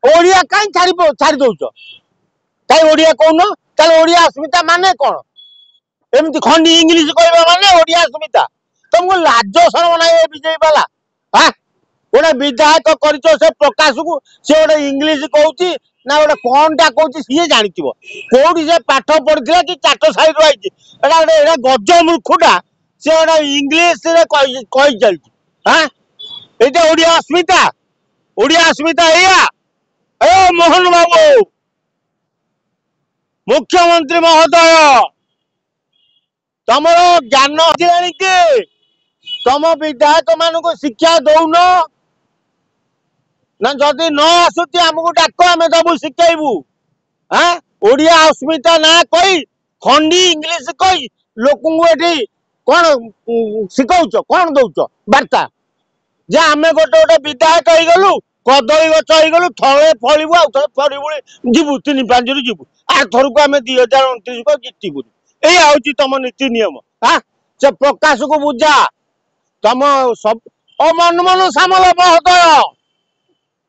ओडिया कहीं छाड़ी दौच कहीं ओडिया कौन ताले ओडिया अस्मिता माने कौन एमती खंडी इंग्लीश कहवा माने ओडिया अस्मिता तुमको लाज शरम ना बीजेपी वाला हाँ गोटे विधायक कर प्रकाश को सी गोटे इंग्लीश कहूँ ना गोटे कौनटा कहूँ सी जानी कौटी से पाठ पढ़ी कि चाट साइड आई गज मूर्खटा सी गोटे इंग्लीश कही चलती हाँ ये ओडिया अस्मिता या मोहन बाबू मुख्यमंत्री महोदय तुम ज्ञान कि तुम विधायक मान को शिक्षा दौन ना जदि न आसुची आमको डाक आम दबु शिखेबू हाँ ओडिया अस्मिता ना कही खंडी इंग्लीश कही लोक कौन शिखौच कौन दौच वार्ता जे आम गोटे गोटे विधायक हो गलु कदली गच हो गलु थले फलू आउ थे फड़ी जीवु 3-5 जीवु आर थरक आम 2029 को जितबू ये तुम नीति नियम हाँ से प्रकाश को बुझा तुम सब मनमोहन सामल महोदय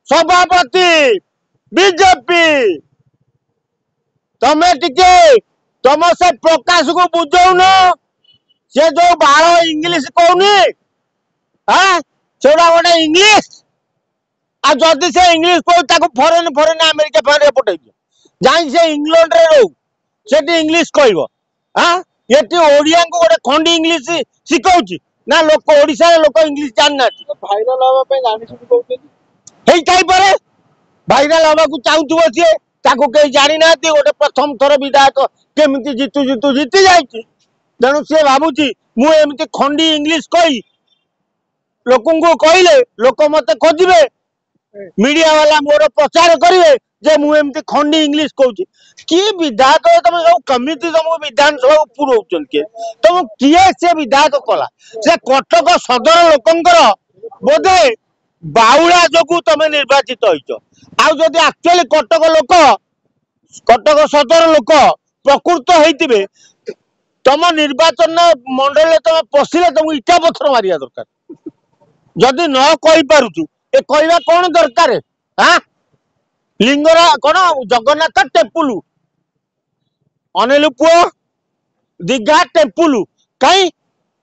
सभापति बीजेपी तमें टिके तुम से प्रकाश को बुझौन से जो बाल इंग्लीश कहनी हाँ से गोटे इंग्लीश आ जदि से इंग्लीश कह फरेन अमेरिका फरेन पठे जाई से इंग्लैंड रे रो से इंग्लीश कह हाँ ये ओडिया को गोटे खंडी इंग्लीश शिखौची ना लोक ओडिशा लोक इंग्लीश जान भाइराल हवा जानी भाइराल हवा को चाहूब सी कहीं जानी ना गोटे प्रथम थर विधायक केमी जीतु जीतु जीति जाती तेणु सी भावुची मुझे खंडी इंग्लीश कही लोक कहले लोक मत खोजे मीडिया वाला मोर प्रचार करेंगे जे मुझे खंडी इंग्लीश कहूँ कि विधायक तुम सब कमी तुमको विधानसभा पुरौन किए तुम किए से विधायक कला से कटक सदर लोकंकर बोधे बाउला जो तुम निर्वाचित होदी एक्चुअली कटक सदर लोक प्रकृत होते तुम निर्वाचन मंडल तुम पशिले तुमको इटा पत्थर मारिया दरकार जदि न कही पारुचु ए कहवा कौन दरकार हाँ लिंगरा कौन जगन्नाथ टेम्पुल अनिल पुओ दीघा टेम्पुल कहीं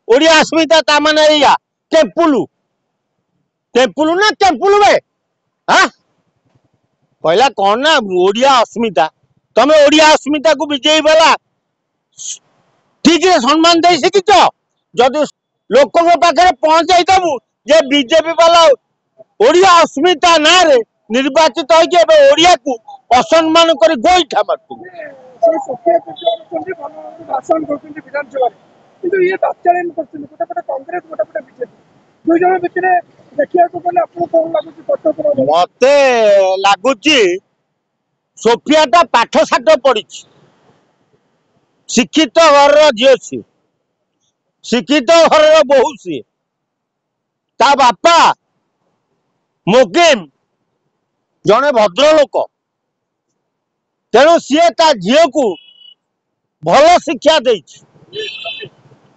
ओडिया अस्मिता ता माने या टेम्पुल टेम्पुल ना टेम्पुल वे हाँ कहला कौन ना ओडिया अस्मिता तमें ओडिया अस्मिता को विजयी वाला ठीक है सम्मान दे शिखिच जदि लोकों पाखे पहुंचाई दबु जे बीजेपी वाला ओडिया अस्मिता ना रे निर्वाचित होडिया को असम्मान कर गोईठा मारतु मत लगुच सोफियाटा पाठ साठ पढ़ी शिक्षित घर झील सी शिक्षित घर बहु सी ता बापा मुकिम जड़े भद्रलोक तेणु सी ता झील को भल शिक्षा दे